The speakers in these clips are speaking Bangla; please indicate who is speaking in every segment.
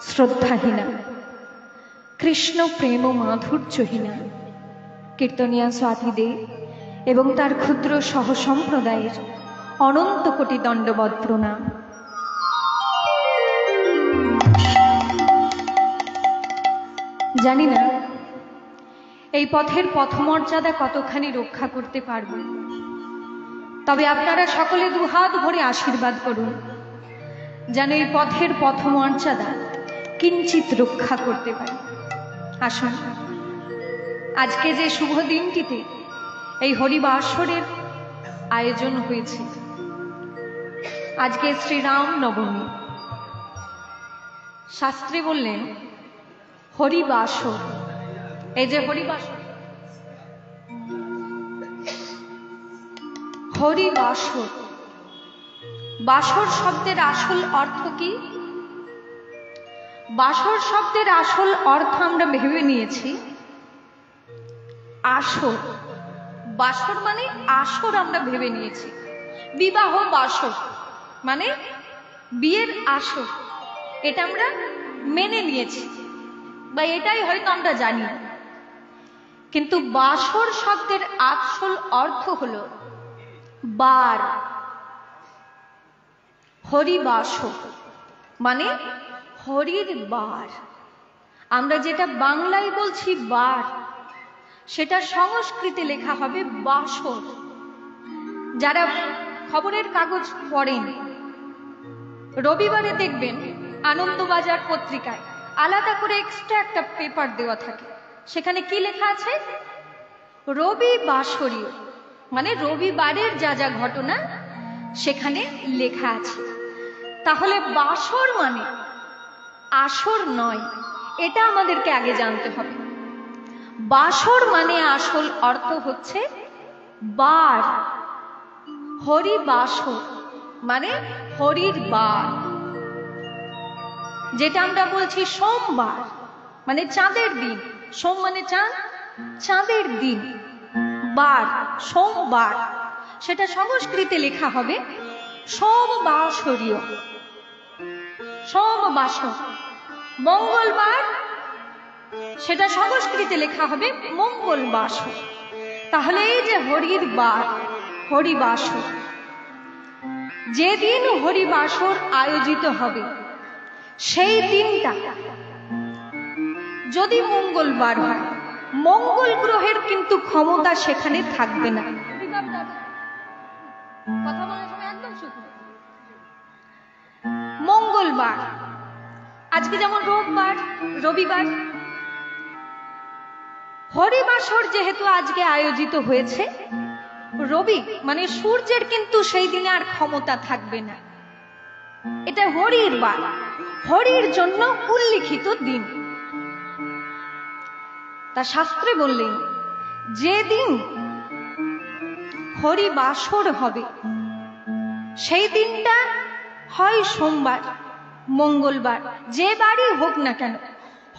Speaker 1: শ্রদ্ধাহীনা, কৃষ্ণ প্রেম মাধুর্যহীনা কীর্তনিয়া স্বাতি দে এবং তার ক্ষুদ্র সহ সম্প্রদায়ের অনন্ত কোটি দণ্ডবৎ প্রণাম। জানি না এই পথের পথমর্যাদা কতখানি রক্ষা করতে পারব, তবে আপনারা সকলে দুহাত ভরে আশীর্বাদ করুন যেন এই পথের পথমর্যাদা কিঞ্চিত রক্ষা করতে পারি। আসুন, আজকে যে শুভ দিনটিতে এই হরিবাসরের আয়োজন হয়েছে, আজকে শ্রীরাম নবমী। শাস্ত্রে বললেন হরিবাসর, এই যে হরিবাসর, হরিবাসর, বাসর শব্দের আসল অর্থ কি? বাসর শব্দের আসল অর্থ আমরা ভেবে নিয়েছি আসর। বাসর মানে আসর আমরা ভেবে নিয়েছি, বিবাহ বাসর মানে বিয়ের আসর, এটা আমরা মেনে নিয়েছি বা এটাই হয়তো আমরা জানি। কিন্তু বাসর শব্দের আসল অর্থ হলো বার। হরিবাসর মানে হরির বার। আমরা যেটা বাংলায় বলছি বার, সেটা সংস্কৃতে লেখা হবে বাসর। যারা খবরের কাগজ পড়েন, রবিবারে দেখবেন আনন্দবাজার পত্রিকায় আলাদা করে এক্সট্রা একটা পেপার দেওয়া থাকে, সেখানে কি লেখা আছে? রবিবাসরীয়, মানে রবিবারের যা যা ঘটনা সেখানে লেখা আছে। তাহলে বাসর মানে আসর নয়, এটা আমাদেরকে আগে জানতে হবে। বাসর মানে আসল অর্থ হচ্ছে বার। হরিবাসর মানে হরির বার, যেটা আমরা বলছি সোমবার মানে চাঁদের দিন। সোম মানে চাঁদ, চাঁদের দিন, বার সোমবার, সেটা সংস্কৃতে লেখা হবে সোমবাসরীয়, সোমবাসর। মঙ্গলবার, সেটা সংস্কৃতে লেখা হবে মঙ্গলবাসর। তাহলে এই যে হরির বার, হরিবাসর, যেদিন হরিবাসর আয়োজিত হবে সেই দিনটা যদি মঙ্গলবার হয়, মঙ্গল গ্রহের কিন্তু ক্ষমতা সেখানে থাকবে না। কথা বলার সময় একদম চুপ। মঙ্গলবার, আজকে যেমন রোববার, রবিবার, হরিবাসর যেহেতু আজকে আয়োজিত হয়েছে, রবি মানে সূর্যের কিন্তু সেই দিনে আর ক্ষমতা থাকবে না। এটা হরির বার, হরির জন্য উল্লিখিত দিন। তা শাস্ত্রে বললেন যেদিন হরিবাসর হবে সেই দিনটা হয় সোমবার, মঙ্গলবার, যে বারই হোক না কেন,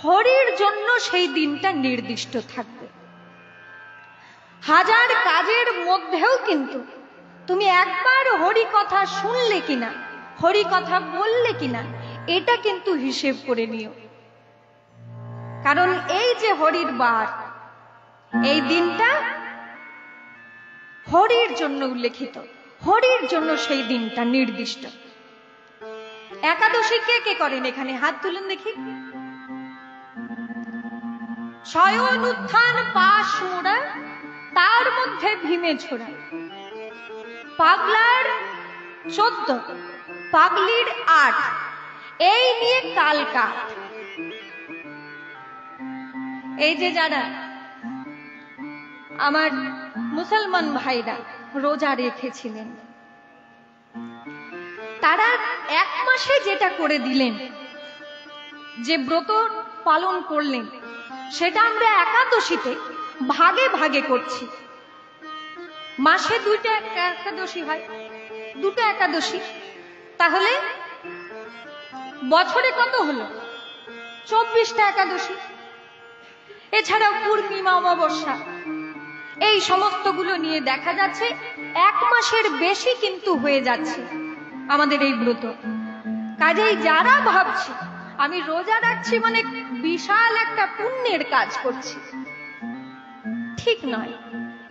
Speaker 1: হরির জন্য সেই দিনটা নির্দিষ্ট থাকবে। হাজার কাজের মধ্যেও কিন্তু তুমি একবার হরি কথা শুনলে কিনা, হরি কথা বললে কিনা, এটা কিন্তু হিসেব করে নিও। কারণ এই যে হরির বার, এই দিনটা হরির জন্য উল্লেখিত, হরির জন্য সেই দিনটা নির্দিষ্ট। একাদশী কে কে করেন এখানে? হাত তুলেন দেখি। শয়ন উত্থান পাশ মোড়া, তার মধ্যে ভীমে ছোড়া, পাগলার 14, পাগলির 8, এই নিয়ে কালকা। এই যে যারা আমার মুসলমান ভাইরা রোজা রেখেছিলেন, তারা 1 মাসে যেটা করে দিলেন, যে ব্রত পালন করলেন, সেটা আমরা একাদশীতে ভাগে ভাগে করছি। মাসে 2টা একাদশী হয়, 2টা একাদশী, তাহলে বছরে কত হলো? 24টা একাদশী। এছাড়াও পূর্ণিমা, অমাবস্যা, এই সমস্তগুলো নিয়ে দেখা যাচ্ছে 1 মাসের বেশি কিন্তু হয়ে যাচ্ছে আমাদের এই ব্রত। কাজেই যারা ভাবছে আমি রোজা রাখছি মানে বিশাল একটা পুণ্যের কাজ করছি, ঠিক নয়।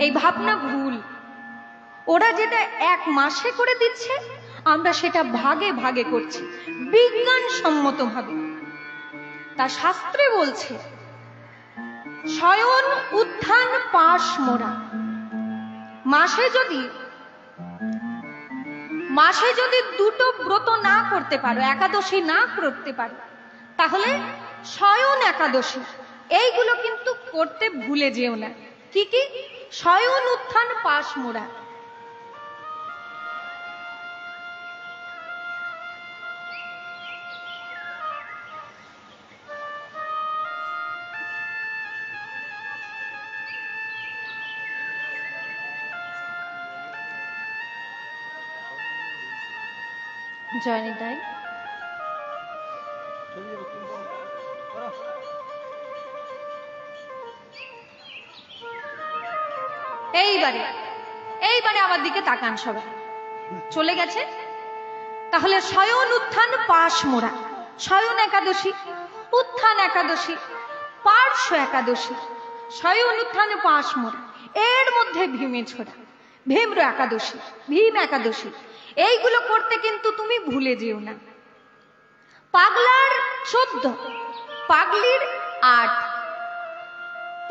Speaker 1: এই ভাবনা ভুল। ওরা যেটা এক মাসে করে দিচ্ছে, আমরা সেটা ভাগে ভাগে করছি বিজ্ঞানসম্মত ভাবে। তা শাস্ত্রে বলছে শয়ন উত্থান পাশ মোরা। মাসে যদি দুটো ব্রত না করতে পারো, একাদশী না করতে পারো, তাহলে শয়ন একাদশী এইগুলো কিন্তু করতে ভুলে যেও না। কি কি? শয়ন উত্থান পাশ মোরা। জয়নিতাই এইবারে আমার দিকে তাকান সবাই। চলে গেছে? তাহলে শয়ন উত্থান পাশ মোরা, শয়ন একাদশী, উত্থান একাদশী, পার্শ্ব একাদশী, শয়ন উত্থান পাশ মোরা, এর মধ্যে ভীমে ছোড়া, ভীম্র একাদশী, ভীম একাদশী, এইগুলো করতে কিন্তু তুমি ভুলে যেও না। পাগলার 14, পাগলির 8,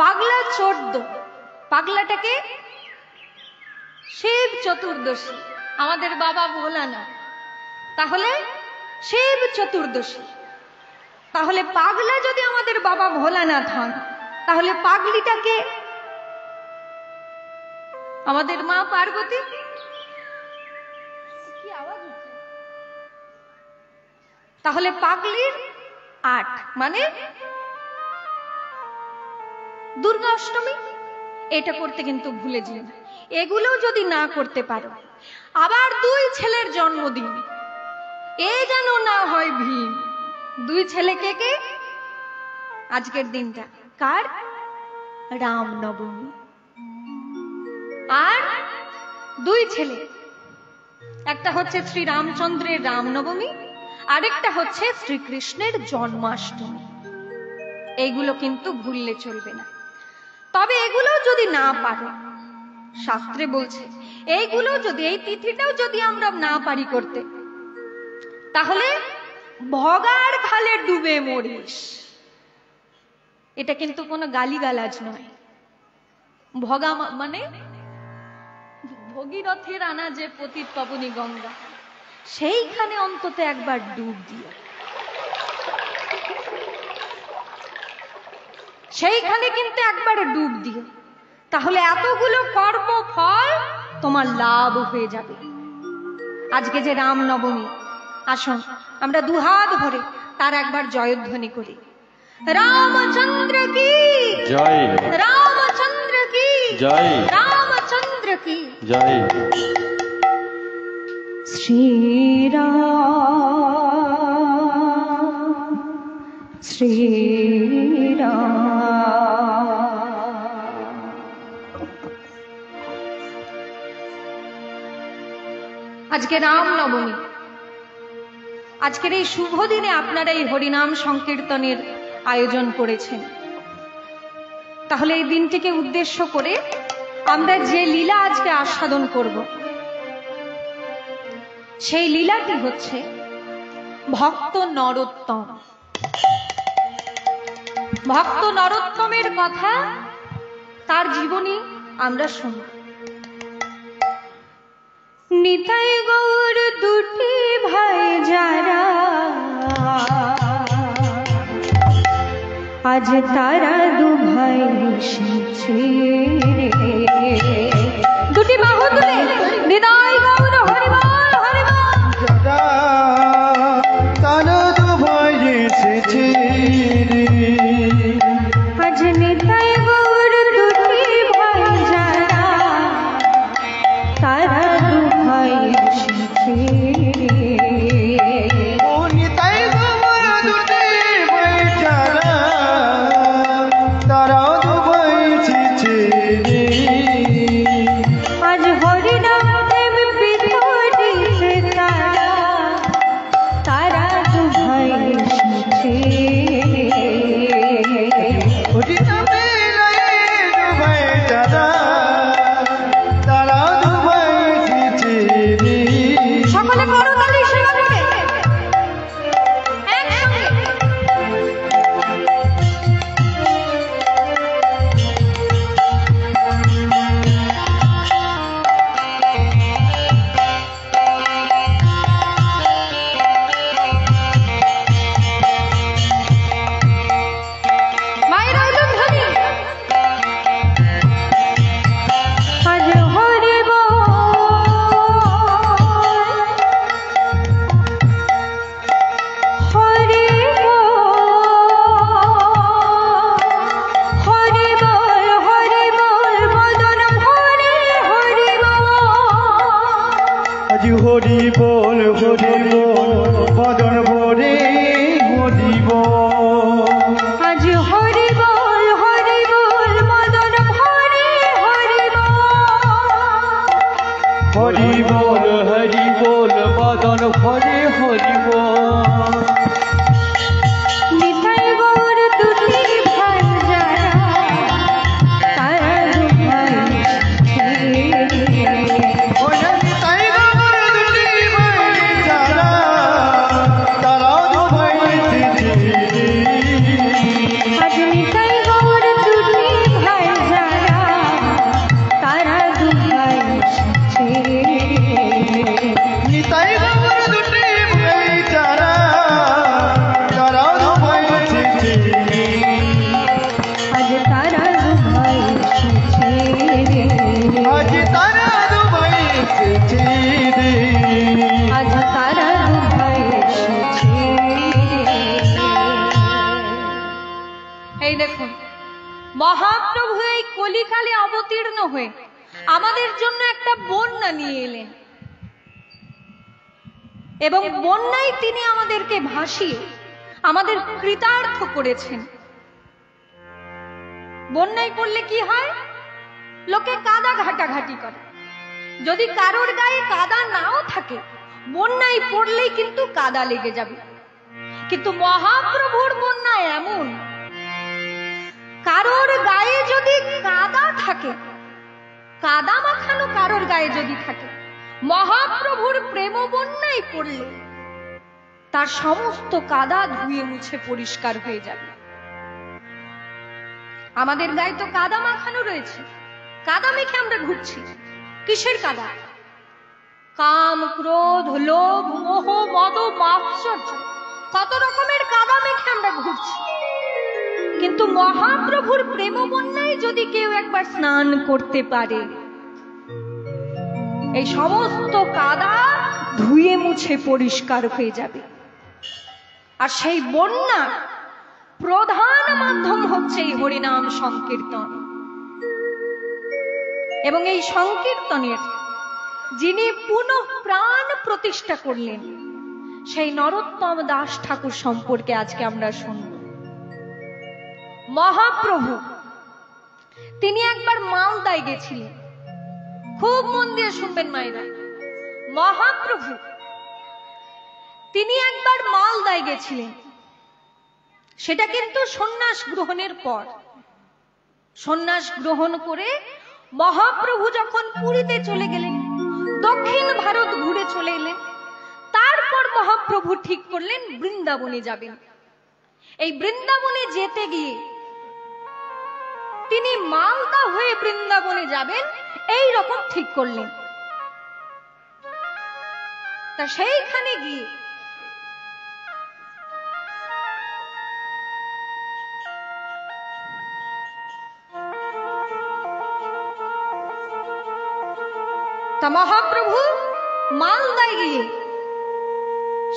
Speaker 1: পাগলা 14, পাগলাটাকে শিব চতুর্দশী, আমাদের বাবা ভোলানাথ, তাহলে শিব চতুর্দশী। তাহলে পাগলা যদি আমাদের বাবা ভোলানাথ হন, তাহলে পাগলিটাকে আমাদের মা পার্বতী। কি আওয়াজ হচ্ছে? তাহলে পাগলির 8 মানে দুর্গা অষ্টমী। এটা করতে কিন্তু ভুলে যেও না। এগুলো যদি না করতে পারো, আবার 2 ছেলের জন্মদিন, এ যেন না হয় ভীম। 2 ছেলে কে কে? আজকের দিনটা কার? রামনবমী। আর 2 ছেলে, একটা হচ্ছে শ্রী রামচন্দ্রের রামনবমী, আরেকটা হচ্ছে শ্রীকৃষ্ণের জন্মাষ্টমী। এইগুলো কিন্তু ভুললে চলবে না। তবে এগুলো যদি না পারো, শাস্ত্রে বলছে এইগুলো যদি, এই তিথিটাও যদি আমরা না পারি করতে, তাহলে ভগার খালে ডুবে মরিস। এটা কিন্তু কোনো গালিগালাজ নয়। ভগা মানে ভগীরথের আনা যে পতিত পাবনী গঙ্গা, সেইখানে অন্তত একবার ডুব দিও, সেইখানে কিন্তু একবার ডুব দিও, তাহলে এতগুলো কর্মফল তোমার লাভ হয়ে যাবে। আজকে যে রামনবমী, আসুন আমরা 2 হাত ভরে তার একবার জয়ধ্বনি করি। রামচন্দ্র কি জয়, রামচন্দ্র কি জয়, রামচন্দ্র কি জয়। শ্রীরাম শ্রীরাম। আজকে রামনবমী, আজকের এই শুভ দিনে আপনারা এই হরিনাম সংকীর্তনের আয়োজন করেছেন। তাহলে এই দিনটিকে উদ্দেশ্য করে আমরা যে লীলা আজকে আস্বাদন করব, সেই লীলাটি হচ্ছে ভক্ত নরোত্তম। ভক্ত নরোত্তমের কথা, তার জীবনী আমরা শুনব। নিতাই গৌর 2টি ভাই যারা, আজ তারা 2 ভাই এসেছে রে। 2টি বাহু তুলে নিতাই গৌর হরিবল হরিবল।
Speaker 2: তারা 2 ভাই এসেছে রে,
Speaker 1: আজ নিতাই গৌর 2টি ভাই যারা, তারা 2 ভাই এসেছে রে।
Speaker 2: ও নিতাই গৌর 2টি ভাই যারা, তারা 2 ভাই এসেছে রে।
Speaker 1: আজ হরিনাম প্রেম বিধরিতে তারা, তারা 2 ভাই এসেছে দেখুন, মহাপ্রভু এই কলিকালে অবতীর্ণ হয়ে আমাদের জন্য একটা বন্যা নিয়ে এলেন, এবং বন্যায় তিনি আমাদেরকে ভাসিয়ে আমাদের কৃতার্থ করেছেন। বন্যায় পড়লে কি হয়? লোকে কাদা ঘাটাঘাটি করে। যদি কারোর গায়ে কাদা নাও থাকে, বন্যায় পড়লেই কিন্তু কাদা লেগে যাবে। কিন্তু মহাপ্রভুর বন্যা এমন, কারোর গায়ে যদি কাদা থাকে, কাদা মাখানো কারোর গায়ে যদি থাকে, মহাপ্রভুর প্রেম বন্যায় পড়লে তার সমস্ত কাদা ধুয়ে মুছে পরিষ্কার হয়ে যাবে। আমাদের গায়ে তো কাদা মাখানো রয়েছে, কাদা মেখে আমরা ঘুরছি। কিসের কাদা? কাম, ক্রোধ, লোভ, মোহ, মদ, মাৎসর্য, কত রকমের কাদা মেখে আমরা ঘুরছি। কিন্তু মহাপ্রভুর প্রেম বন্যায় যদি কেউ একবার স্নান করতে পারে, এই সমস্ত কাদা ধুয়ে মুছে পরিষ্কার হয়ে যাবে। আর সেই বন্যা প্রধান মাধ্যম হচ্ছে এই হরিনাম সংকীর্তন। এবং এই সংকীর্তনের যিনি পুনঃ প্রাণ প্রতিষ্ঠা করলেন, সেই নরোত্তম দাস ঠাকুর সম্পর্কে আজকে আমরা শুনব। মহাপ্রভু তিনি একবার মালদায় গেছিলেন। খুব মন দিয়ে শুনবেন মায়েরা। মহাপ্রভু তিনি একবার মালদায় গেছিলেন, সেটা কিন্তু সন্ন্যাস গ্রহণের পর। সন্ন্যাস গ্রহণ করে মহাপ্রভু যখন পুরীতে চলে গেলেন, দক্ষিণ ভারত ঘুরে চলে এলেন, তারপর মহাপ্রভু ঠিক করলেন বৃন্দাবনে যাবেন। এই বৃন্দাবনে যেতে গিয়ে তিনি মালদা হয়ে বৃন্দাবনে যাবেন, এই রকম ঠিক করলেন। তা সেইখানে গিয়ে তা মহাপ্রভু মালদায় গিয়ে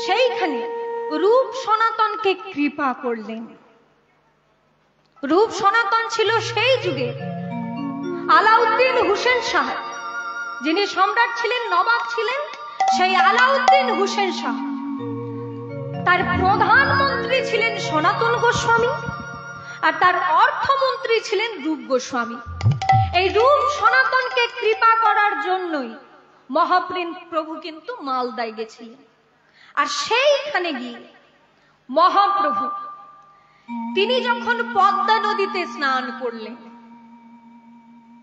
Speaker 1: সেইখানে রূপ সনাতনকে কৃপা করলেন। রূপ সনাতন ছিল সেই যুগে আলাউদ্দিন হুসেন শাহ, যিনি সম্রাট ছিলেন, নবাব ছিলেন, সেই আলাউদ্দিন হুসেন শাহ, তার প্রধানমন্ত্রী ছিলেন সনাতন গোস্বামী, আর তার অর্থমন্ত্রী ছিলেন রূপ গোস্বামী। এই রূপ সনাতনকে কৃপা করার জন্যই মহাপ্রভু কিন্তু মালদায় গেছিলেন। আর সেইখানে গিয়ে মহাপ্রভু তিনি যখন পদ্মা নদীতে স্নান করলেন,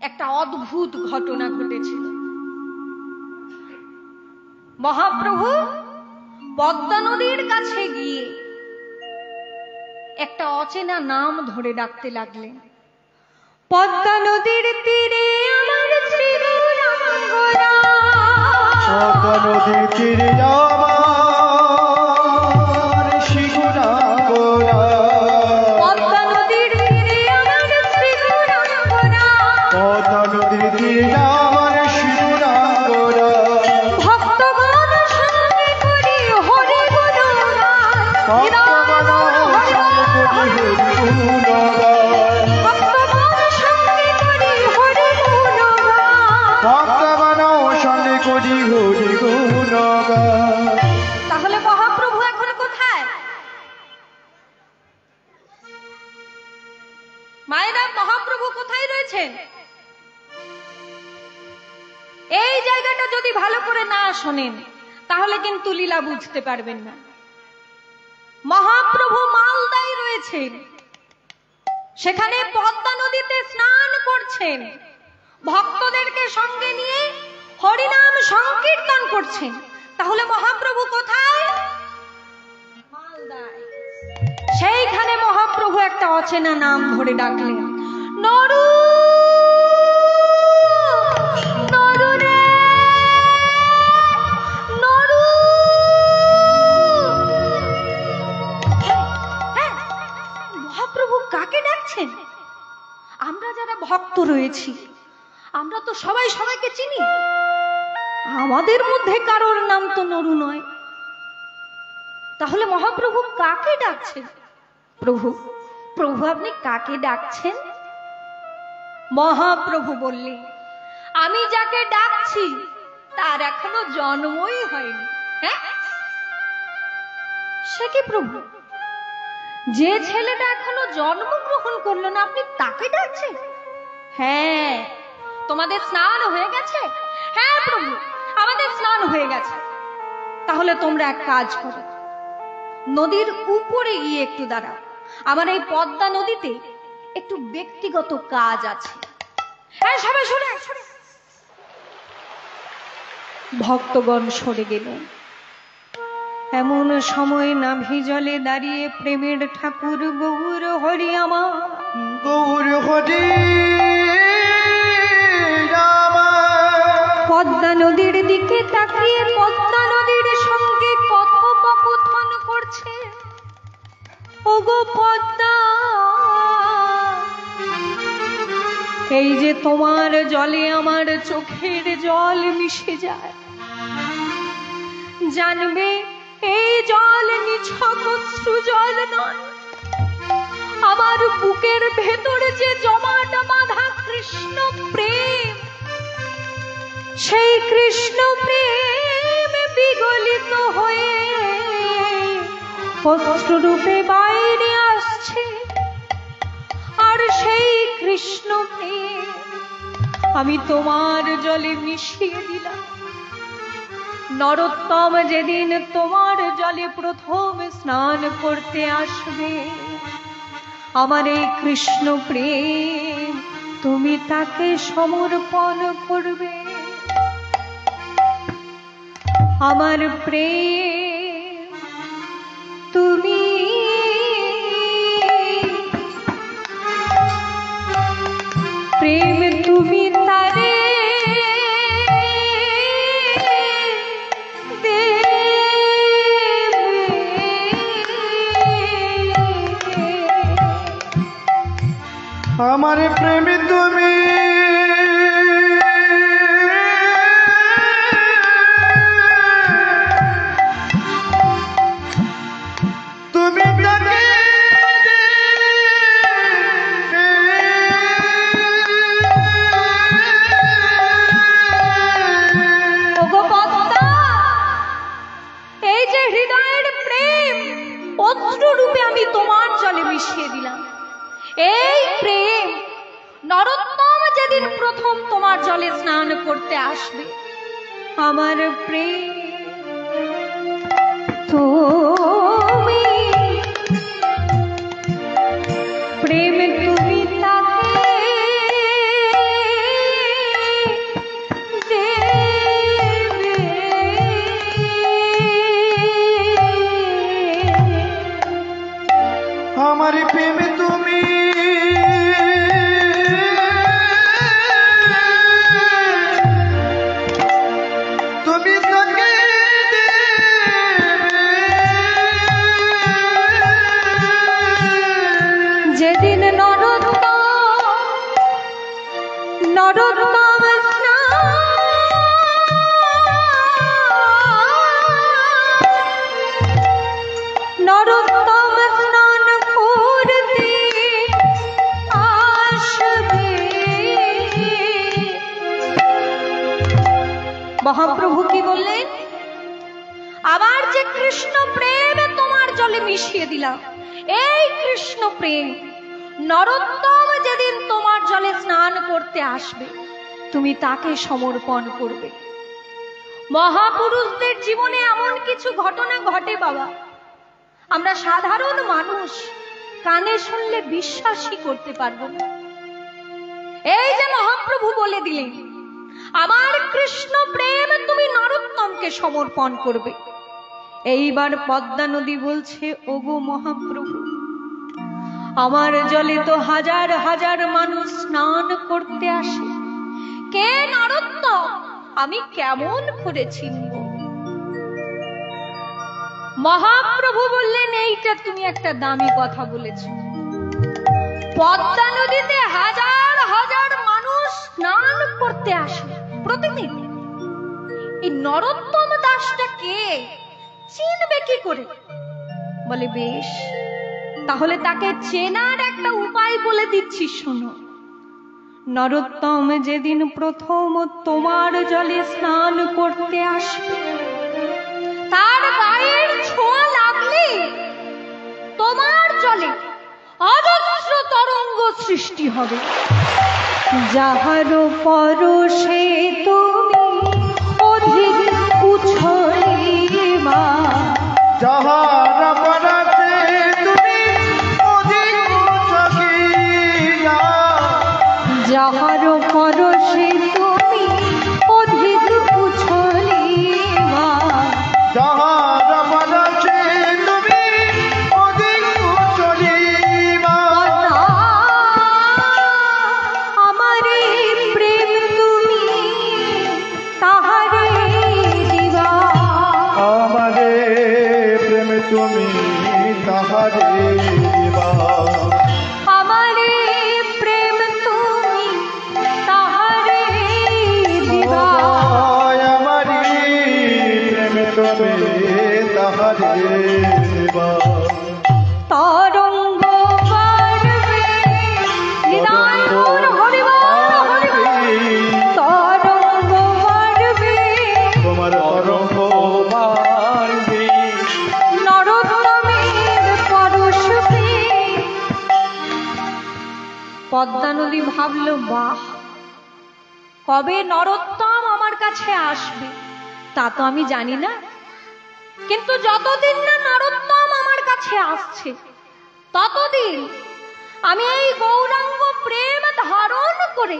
Speaker 1: একটা অদ্ভুত ঘটনা ঘটেছিল। মহাপ্রভু পদ্মা নদীর কাছে গিয়ে একটা অচেনা নাম ধরে ডাকতে লাগলেন। পদ্মা নদীর তীরে আমার শ্রী গৌরাঙ্গরা,
Speaker 2: পদ্মা নদীর তীরে আমার শ্রী গৌরাঙ্গরা,
Speaker 1: পদ্মা নদীর তীরে আমার শ্রী গৌরাঙ্গরা,
Speaker 2: পদ্মা নদীর তীরে আমার শ্রী গৌরাঙ্গরা,
Speaker 1: ভক্তগণ সঙ্গে করি হরি গুণগান,
Speaker 2: ভক্তগণ সঙ্গে করি হরি গুণগান,
Speaker 1: ভক্তগণ সঙ্গে করি হরি গুণগান।
Speaker 2: ভক্তগণ সঙ্গে করি হরি গুণগান।
Speaker 1: তাহলে মহাপ্রভু এখন কোথায়? মায়েরা, মহাপ্রভু কোথায় রয়েছেন? এই জায়গাটা যদি ভালো করে না শোনেন, তাহলে কিন্তু লীলা বুঝতে পারবেন না। মহাপ্রভু মালদায় রয়েছেন, সেখানে পদ্মা নদীতে স্নান করছেন, ভক্তদেরকে সঙ্গে নিয়ে হরিনাম সংকীর্তন করছেন। তাহলে মহাপ্রভু কোথায়? মালদায়। সেইখানে মহাপ্রভু একটা অচেনা নাম ধরে ডাকলেন, নরু নরু রে নরু। হ্যাঁ, মহাপ্রভু কাকে ডাকছেন? আমরা যারা ভক্ত রয়েছি, আমরা তো সবাই সবাইকে চিনি। আমাদের মধ্যে কারোর নাম তো নরু নয়। তাহলে মহাপ্রভু কাকে ডাকছেন? প্রভু প্রভু আপনি কাকে ডাকছেন? মহাপ্রভু বললেন, আমি যাকে ডাকছি তার এখনো জন্মই হয়নি। হ্যাঁ, সে কি প্রভু? যে ছেলেটা এখনো জন্মগ্রহণ করলো না আপনি তাকে ডাকছেন? হ্যাঁ। তোমাদের স্নান হয়ে গেছে? হ্যাঁ প্রভু, আমাদের স্নান হয়ে গেছে। তাহলে তোমরা এক কাজ করো, নদীর উপরে গিয়ে একটু দাঁড়াও। আমার এই পদ্মা নদীতে একটু ব্যক্তিগত কাজ আছে। হ্যাঁ, সবাই শুনে। ভক্তগণ সরে গেলেন। এমন সময় নাভি জলে দাঁড়িয়ে প্রেমের ঠাকুর গৌর হরি আমার,
Speaker 2: গৌর হরি
Speaker 1: পদ্মা নদীর দিকে তাকিয়ে পদ্মা নদীর সঙ্গে কথোপকথন করছে। ওগো পদ্মা, এই যে তোমার জলে আমার চোখের জল মিশে যায়, জানবে এই জল নিছক অশ্রু জল নয়, আমার বুকের ভেতরে যে জমাট বাঁধা কৃষ্ণ প্রেম, সেই কৃষ্ণ প্রেম বিগলিত হয়ে অশ্রুরূপে বাইরে আসছে। আর সেই কৃষ্ণ প্রেম আমি তোমার জলে মিশিয়ে দিলাম। নরোত্তম যেদিন তোমার জলে প্রথম স্নান করতে আসবে, আমার এই কৃষ্ণ প্রেম তুমি তাকে সমর্পণ করবে। আমার প্রেম তুমি প্রেম তুমি তারে
Speaker 2: আমার প্রেমী তুমি তুমি তাকে
Speaker 1: এই যে হৃদয়ের প্রেম অশ্রুরূপে আমি তোমার জলে মিশিয়ে দিলাম। এই প্রেম নরোত্তম যেদিন প্রথম তোমার জলে স্নান করতে আসবে, আমার প্রেম তুমি প্রেম তুমি তাকে দেবে।
Speaker 2: আমার প্রেম তুমি তুমি তাকে
Speaker 1: যেদিন নরোত্তম স্নান করতে আসবে, মহাপ্রভু কি বললেন? আবার যে কৃষ্ণ প্রেম তোমার জলে মিশিয়ে দিলাম, এই কৃষ্ণ প্রেম নরোত্তম যেদিন তোমার জলে স্নান করতে আসবে তুমি তাকে সমর্পণ করবে। মহাপুরুষদের জীবনে এমন কিছু ঘটনা ঘটে বাবা, আমরা সাধারণ মানুষ কানে শুনলে বিশ্বাসই করতে পারবো না। এই যে মহাপ্রভু বলে দিলেন আমার কৃষ্ণ প্রেম তুমি নরোত্তমকে সমর্পণ করবে। এইবার পদ্মা নদী বলছে, ওগো মহাপ্রভু, আমার জলে তো হাজার হাজার মানুষ স্নান করতে আসে, কে নরোত্তম আমি কেমন করে চিনব? মহাপ্রভু বললেন, এইটা তুমি একটা দামি কথা বলেছ। পদ্মা নদীতে হাজার হাজার মানুষ স্নান করতে আসে প্রতিদিন, এই নরোত্তম দাসটা কে চিনবে কি করে? বলে বেশ, তাহলে তাকে চেনার একটা উপায় বলে দিচ্ছি, শোনো। নরোত্তম যেদিন প্রথম তোমার জলে স্নান করতে আসবে, তার গায়ের ছোঁয়া লাগলে তোমার জলে অজস্র তরঙ্গ সৃষ্টি হবে। যাহার পরশে তুমি অধিক উছলিবা,
Speaker 2: যাহার পরশে তুমি অধিক উছলিবা,
Speaker 1: যাহার পরশে তুমি অধিক উছলিবা,
Speaker 2: যাহার পরশে তুমি অধিক উছলিবা,
Speaker 1: আমারে প্রেম তুমি তাহারে দিবা,
Speaker 2: আমারে প্রেম তুমি তাহারে দিবা,
Speaker 1: আমারে প্রেম তুমি তাহারে দিবা,
Speaker 2: আমারে প্রেম তুমি তাহারে দিবা।
Speaker 1: তরঙ্গ বাড়বে নিদান হরিবল হরিবল, তরঙ্গ বাড়বে
Speaker 2: তোমার তরঙ্গ বাড়বে,
Speaker 1: নরোত্তমের পরশ পেয়ে। পদ্মা নদী ভাবল, বাহ, কবে নরোত্তম আমার কাছে আসবে তা তো আমি জানি না, কিন্তু যতদিন না নরোত্তম আমার কাছে আসছে ততদিন আমি এই গৌরাঙ্গ প্রেম ধারণ করে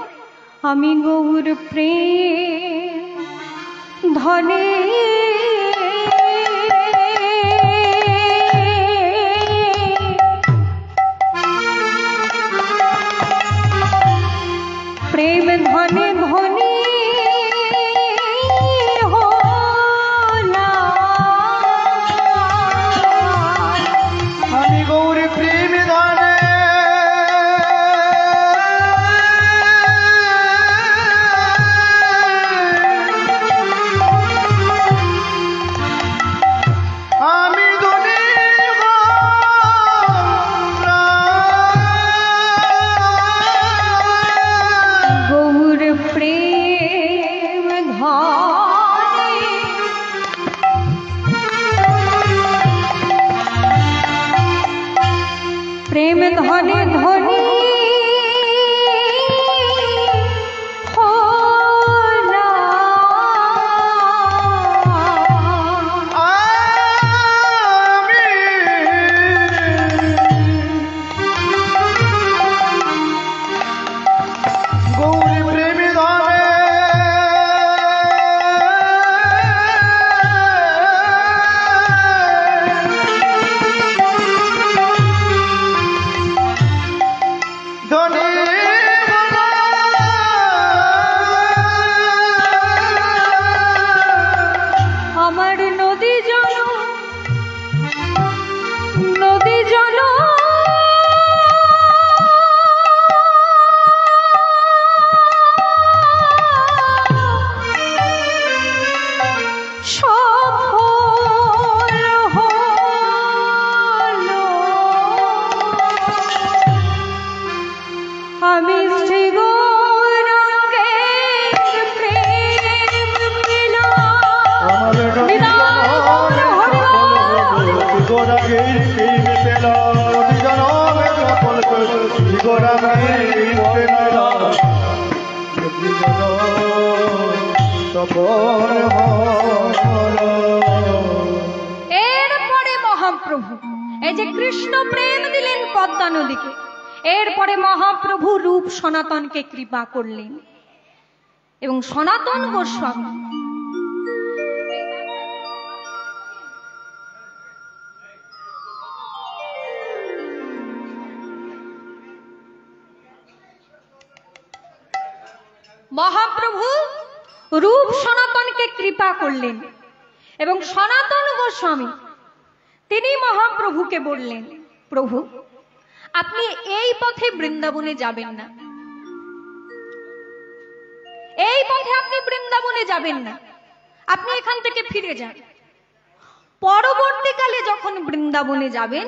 Speaker 1: আমি গৌর প্রেম ধনে প্রেম ধনে ধনী
Speaker 2: আমি গৌরী প্রেম দানে আমি ধনী
Speaker 1: গৌর প্রেম ধনে প্রেম ধনে ধনী হলা।
Speaker 2: গৌরী প্রেম দানে ধনী
Speaker 1: আমার নদী জল নদী জল সফল হলো, আমি শ্রী গৌরাঙ্গের প্রেম পেলাম।
Speaker 2: আমার গৌরাঙ্গের প্রেম পেলাম, জনমে সফল গৌরাঙ্গের প্রেম পেলাম, সফল হলো।
Speaker 1: এরপরে মহাপ্রভু এই যে কৃষ্ণ প্রেম দিলেন পদ্মা নদীকে, এরপরে মহাপ্রভু রূপ সনাতনকে কৃপা করলেন এবং সনাতন গোস্বামী মহাপ্রভু রূপ সনাতনকে কৃপা করলেন এবং সনাতন গোস্বামী তিনি মহাপ্রভুকে বললেন, প্রভু আপনি এই পথে বৃন্দাবনে যাবেন না, এই পথে আপনি বৃন্দাবনে যাবেন না, আপনি এখান থেকে ফিরে যান। পরবর্তীকালে যখন বৃন্দাবনে যাবেন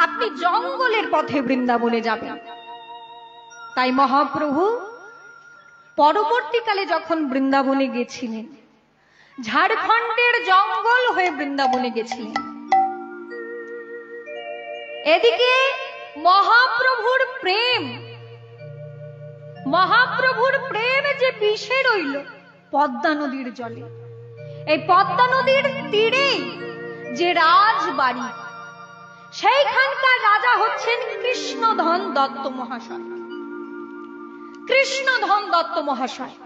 Speaker 1: আপনি জঙ্গলের পথে বৃন্দাবনে যাবেন। তাই মহাপ্রভু পরবর্তীকালে যখন বৃন্দাবনে গেছিলেন, ঝাড়খণ্ডের জঙ্গল হয়ে বৃন্দাবনে গেছিলেন। এদিকে মহাপ্রভুর প্রেম যে বিষে রইল পদ্মা নদীর জলে। এই পদ্মা নদীর তীরেই যে রাজবাড়ি, সেইখানকার রাজা হচ্ছেন কৃষ্ণধন দত্ত মহাশয়। কৃষ্ণধন দত্ত মহাশয়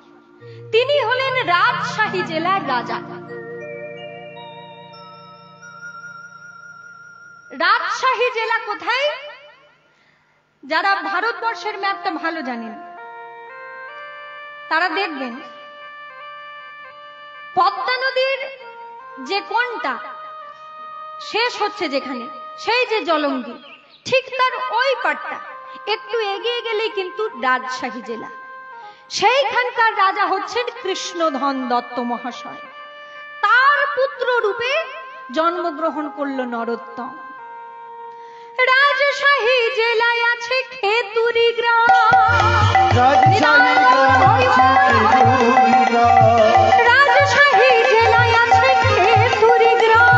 Speaker 1: তিনি হলেন রাজশাহী জেলার রাজা। রাজশাহী জেলা কোথায়? যারা ভারতবর্ষের ম্যাপটা ভালো জানেন তারা দেখবেন পদ্মা নদীর যে কোণটা শেষ হচ্ছে যেখানে, সেই যে জলঙ্গি, ঠিক তার ওই পাটটা একটু এগিয়ে গেলেই কিন্তু রাজশাহী জেলা। সেইখানকার রাজা হচ্ছেন কৃষ্ণধন দত্ত মহাশয়। তার পুত্র রূপে জন্মগ্রহণ করল নরোত্তম। রাজশাহী জেলায় আছে খেতুরি গ্রাম। রাজশাহী জেলায় আছে খেতুরি গ্রাম।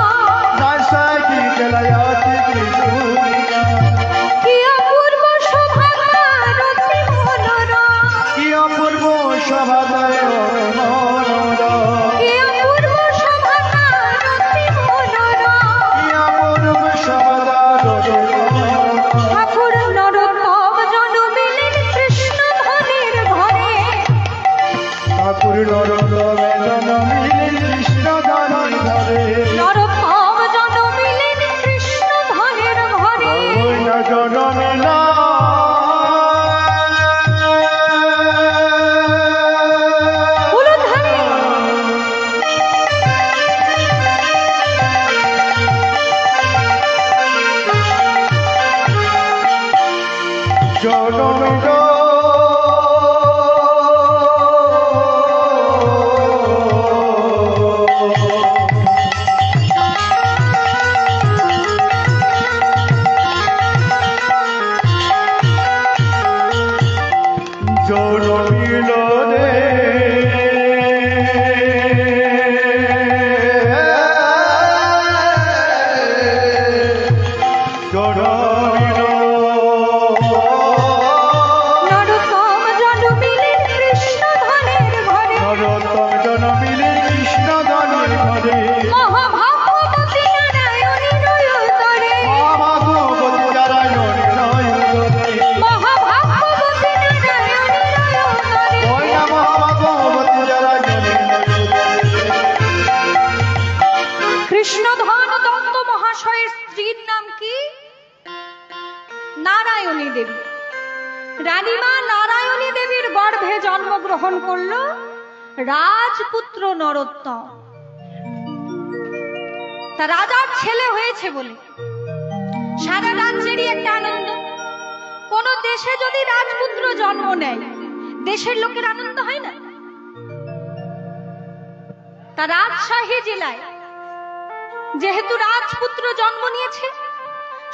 Speaker 1: কি অপূর্ব শোভা রতি মনোরম। কি অপূর্ব শোভা রতি মনোরম। ঠাকুর নরোত্তম জন্মিলেন কৃষ্ণধনের ঘরে। নরোত্তম জন্মিলেন কৃষ্ণধনের ঘরে। রানীমা নারায়ণী দেবীর গর্ভে জন্মগ্রহণ করল রাজপুত্র নরোত্তম। তা রাজার ছেলে হয়েছে বলে সারা রাজ্যেরই একটা আনন্দ। কোন দেশে যদি রাজপুত্র জন্ম নেয় দেশের লোকের আনন্দ হয় না? তা রাজশাহী জেলায় যেহেতু রাজপুত্র জন্ম নিয়েছে,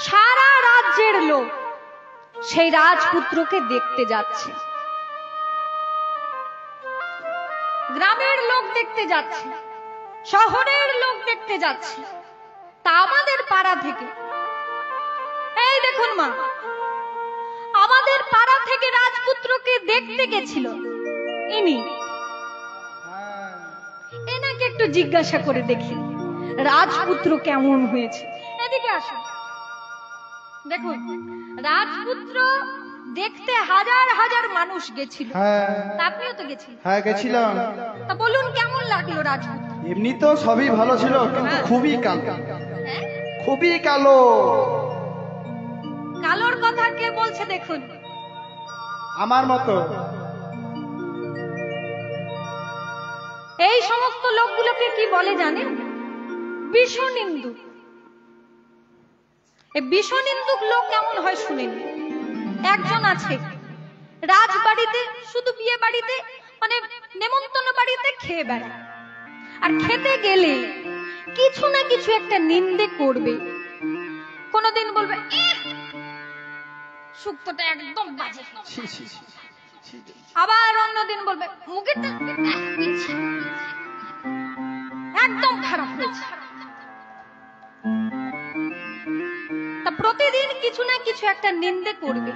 Speaker 1: সারা রাজ্যের লোক সেই রাজপুত্রকে দেখতে যাচ্ছে। গ্রামের লোক দেখতে যাচ্ছে, শহরের লোক দেখতে যাচ্ছে। তা আমাদের পাড়া থেকে, এই দেখুন মা, আমাদের পাড়া থেকে রাজপুত্রকে দেখতে গেছিল ইনি। এনাকে একটু জিজ্ঞাসা করে দেখি রাজপুত্র কেমন হয়েছে। এদিকে আসুন, দেখুন রাজপুত্র দেখতে হাজার হাজার মানুষ গেছিল। আপনিও তো গেছিলেন?
Speaker 2: হ্যাঁ গেছিলাম।
Speaker 1: তা বলুন কেমন লাগলো রাজপুত্র?
Speaker 2: এমনি তো সবই ভালো ছিল, কিন্তু খুবই কালো। খুবই কালো।
Speaker 1: কালোর কথা কে বলছে দেখুন?
Speaker 2: আমার মতো।
Speaker 1: এই সমস্ত লোকগুলোকে কি বলে জানেন? বিষনিন্দু। এই বিষনিন্দুক লোক কেমন হয় শুনেন। একজন আছে রাজবাড়িতে, শুধু বিয়ে বাড়িতে মানে নেমন্তন্ন বাড়িতে খেয়ে বেড়ায়, আর খেতে গেলে কিছু না কিছু একটা নিন্দে করবে। কোনোদিন বলবে শুক্তোটা একদম বাজে, আবার অন্যদিন বলবে মুখেরটা একদম খারাপ হয়েছে। তা প্রতিদিন কিছু না কিছু একটা নিন্দে করবে,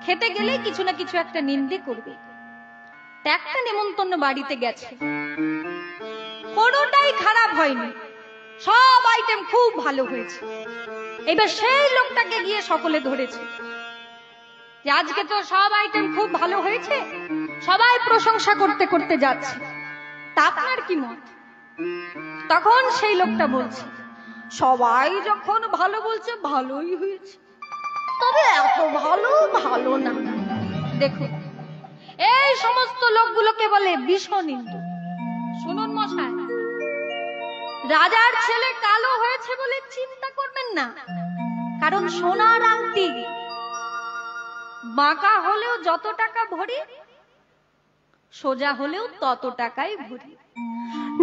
Speaker 1: খেতে গেলে কিছু না কিছু একটা নিন্দে করবে। একটা নেমন্তন্ন বাড়িতে গেছে, কোনোটাই খারাপ হয়নি, সব আইটেম খুব ভালো হয়েছে। এবার সেই লোকটাকে গিয়ে সকলে ধরেছে যে আজকে তো সব আইটেম খুব ভালো হয়েছে, সবাই প্রশংসা করতে করতে যাচ্ছে, তা আপনার কি মত? তখন সেই লোকটা বলছে সবাই যখন ভালো বলছে ভালোই হয়েছে, তবে এত ভালো ভালো না। দেখুন এই সমস্ত লোকগুলোকে বলে বিষনিন্দু। শুনুন মশাই, রাজার ছেলে কালো হয়েছে বলে চিন্তা করবেন না, কারণ সোনার আংটি বাঁকা হলেও যত টাকা ভরি, সোজা হলেও তত টাকাই ভরি।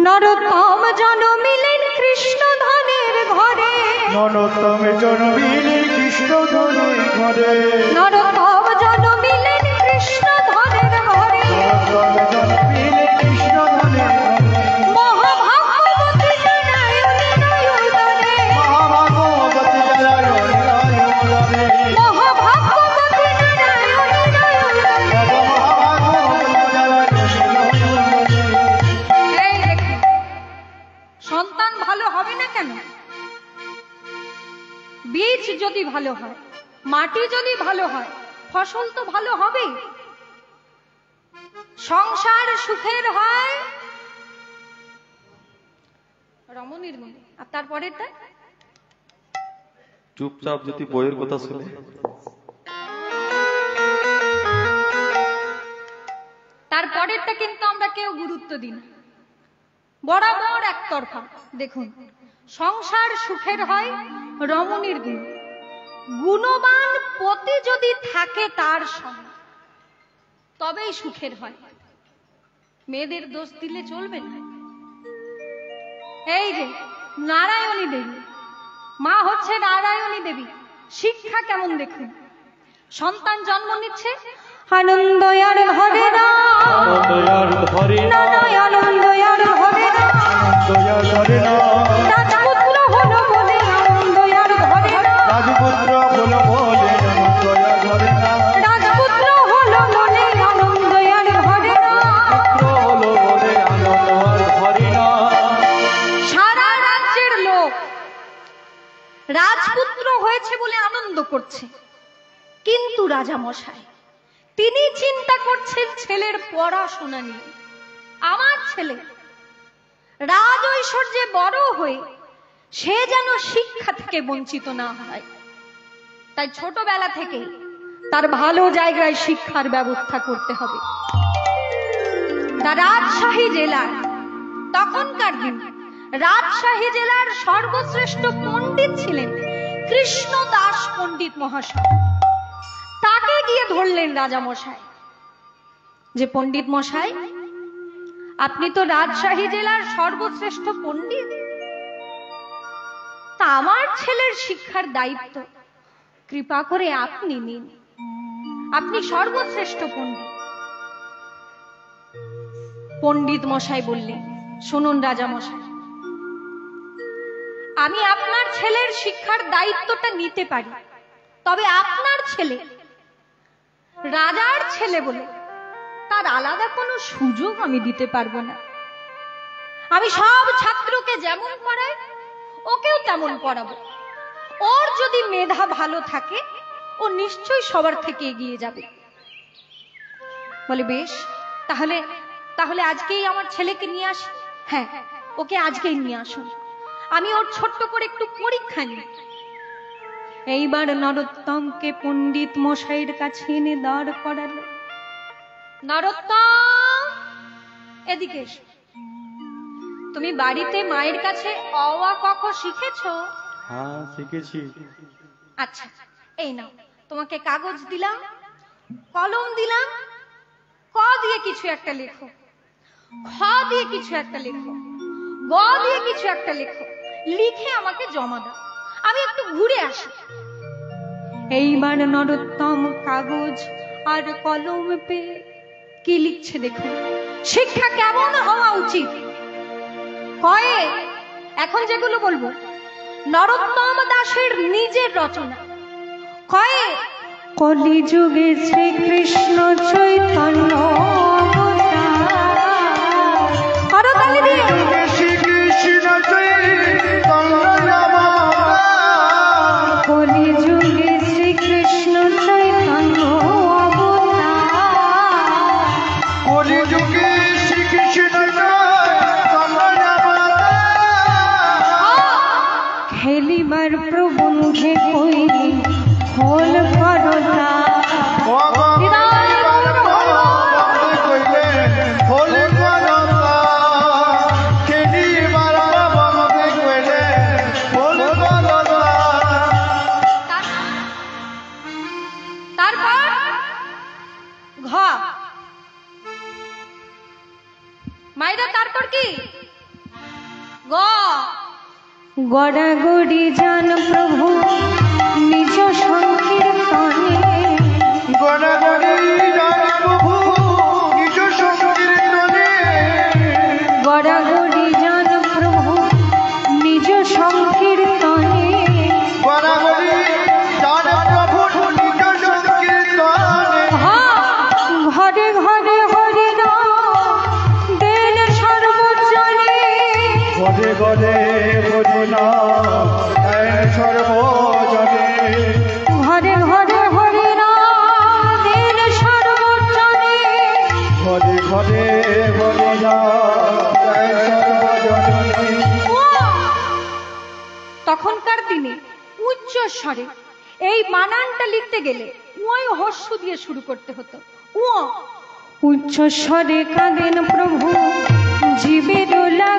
Speaker 1: নরোত্তম জন্মিলেন কৃষ্ণ ধনের ঘরে,
Speaker 2: নরোত্তম জন্মিলেন কৃষ্ণ ধনের ঘরে,
Speaker 1: নরোত্তম জন্মিলেন কৃষ্ণ ধনের ঘরে,
Speaker 2: নরোত্তম জন্মিলেন কৃষ্ণ ধনের ঘরে,
Speaker 1: মহাভাগবতী নারায়ণী নয়নরে,
Speaker 2: মহাভাগবতী নারায়ণী নয়নরে,
Speaker 1: মহাভাগবতী নারায়ণী নয়নরে।
Speaker 2: মহাভাগবতী নারায়ণী নয়নরে।
Speaker 1: এই দেখুন, সন্তান ভালো হবে না কেন? বীজ যদি ভালো হয়, মাটি যদি ভালো হয়, ফসল তো ভালো হবে। সংসার সুখের হয় রমণীর মনে। আর তারপরেরটা
Speaker 3: চুপচাপ যদি বইয়ের কথা শুনে,
Speaker 1: তারপরেরটা কিন্তু আমরা কেউ গুরুত্ব দিই না, বরাবর একতরফা। দেখুন, সংসার সুখের হয় রমণীর গুণ, গুণবান পতি যদি থাকে তার সঙ্গে, তবেই সুখের হয়। মেয়েদের দোষ দিলে চলবে না। এই যে নারায়ণী দেবী, মা হচ্ছে নারায়ণী দেবী, শিক্ষা কেমন দেখুন। সন্তান জন্ম নিচ্ছে, আনন্দ আর ঘরে না,
Speaker 3: দয়ার ধরে না,
Speaker 1: আনন্দ আর ঘরে না,
Speaker 2: দয়া ধরে না,
Speaker 1: রাজপুত্র হলো বলে আনন্দ আর ঘরে না,
Speaker 2: রাজপুত্র বলো বলে দয়া ধরে না,
Speaker 1: রাজপুত্র হলো বলে আনন্দ আর ঘরে না।
Speaker 3: পুত্র হলো বলে আনন্দ আর ধরে না।
Speaker 1: সারা রাজ্যের লোক রাজপুত্র হয়েছে বলে আনন্দ করছে, কিন্তু রাজা মশাই তিনি চিন্তা করছেন ছেলের পড়াশোনা নিয়ে। আমার ছেলে রাজ ঐশ্বর্যে বড় হয়ে সে যেন শিক্ষা থেকে বঞ্চিত না হয়, তাই ছোটবেলা থেকে তার ভালো জায়গায় শিক্ষার ব্যবস্থা করতে হবে। তার রাজশাহী জেলার, তখনকার দিন রাজশাহী জেলার সর্বশ্রেষ্ঠ পণ্ডিত ছিলেন কৃষ্ণ দাস পণ্ডিত মহাশয়। তাকে গিয়ে ধরলেন রাজা মশাই, যে পণ্ডিত মশাই, আপনি তো রাজশাহী জেলার সর্বশ্রেষ্ঠ পণ্ডিত, তা আমার ছেলের শিক্ষার দায়িত্ব কৃপা করে আপনি নিন, আপনি সর্বশ্রেষ্ঠ পণ্ডিত। পণ্ডিত মশাই বললেন, শুনুন রাজা মশাই, আমি আপনার ছেলের শিক্ষার দায়িত্বটা নিতে পারি, তবে আপনার ছেলে রাজার ছেলে বলে তার আলাদা কোনো সুযোগ আমি দিতে পারবো না। আমি সব ছাত্রকে যেমন পড়াই ওকেও তেমন পড়াবো। ওর যদি মেধা ভালো থাকে ও নিশ্চয়ই সবার থেকে এগিয়ে যাবে। বলে বেশ, তাহলে তাহলে আজকেই আমার ছেলেকে নিয়ে আসি। হ্যাঁ, ওকে আজকেই নিয়ে আসুন, আমি ওর ছোট্ট করে একটু পরীক্ষা নিই। এইবার নরোত্তমকে পণ্ডিত মশাইয়ের কাছে এনে দাঁড় করালো। নরোত্তম, এদিকে এসো। তুমি বাড়িতে মায়ের কাছে অ আ ক খ শিখেছো?
Speaker 3: হ্যাঁ, শিখেছি।
Speaker 1: আচ্ছা, এই নাও, তোমাকে কাগজ দিলাম, কলম দিলাম, ক দিয়ে কিছু একটা লেখো, খ দিয়ে কিছু একটা লেখো, গ দিয়ে কিছু একটা লেখো, লিখে আমাকে জমা দাও। আমি একটু ঘুরে আসি। এইবার নরোত্তম কাগজ আর কলম পেয়ে কি লিখছে দেখুন। শিক্ষা কেমন হওয়া উচিত কয়ে, এখন যেগুলো বলবো নরোত্তম দাসের নিজের রচনা। কয়ে কলিযুগে শ্রীকৃষ্ণ চৈতন্য করতালি দিয়ে
Speaker 2: শ্রীকৃষ্ণ
Speaker 1: কলিযুগে শ্রীকৃষ্ণ চৈতন্য
Speaker 2: কলিযুগে শ্রীকৃষ্ণ
Speaker 1: খেলিবার প্রবন্ধে কইলি হল করতা মাইরা তারপর কি গড়াগড়ি জান প্রভু নিজ সংকীর্তনে
Speaker 2: গড়াগড়ি জান প্রভু নিজ সংকীর্তনে
Speaker 1: গড়াগড়ি জান প্রভু নিজ সংকীর্তনে
Speaker 2: গড়াগড়ি জান প্রভু নিজ সংকীর্তনে
Speaker 1: ঘরে ঘরে হরি নাম দেন সর্বজনে
Speaker 2: ঘরে ঘরে হরি নাম দেন সর্বজনে
Speaker 1: ঘরে ঘরে হরি নাম দেন সর্বজনে
Speaker 2: ঘরে ঘরে হরি নাম দেন সর্বজনে।
Speaker 1: তখনকার দিনে উচ্চ স্বরে এই বানানটা লিখতে গেলে ওই হর্ষ দিয়ে শুরু করতে হতো। উচ্চ স্বরে কাঁদেন প্রভু জীবে দোলা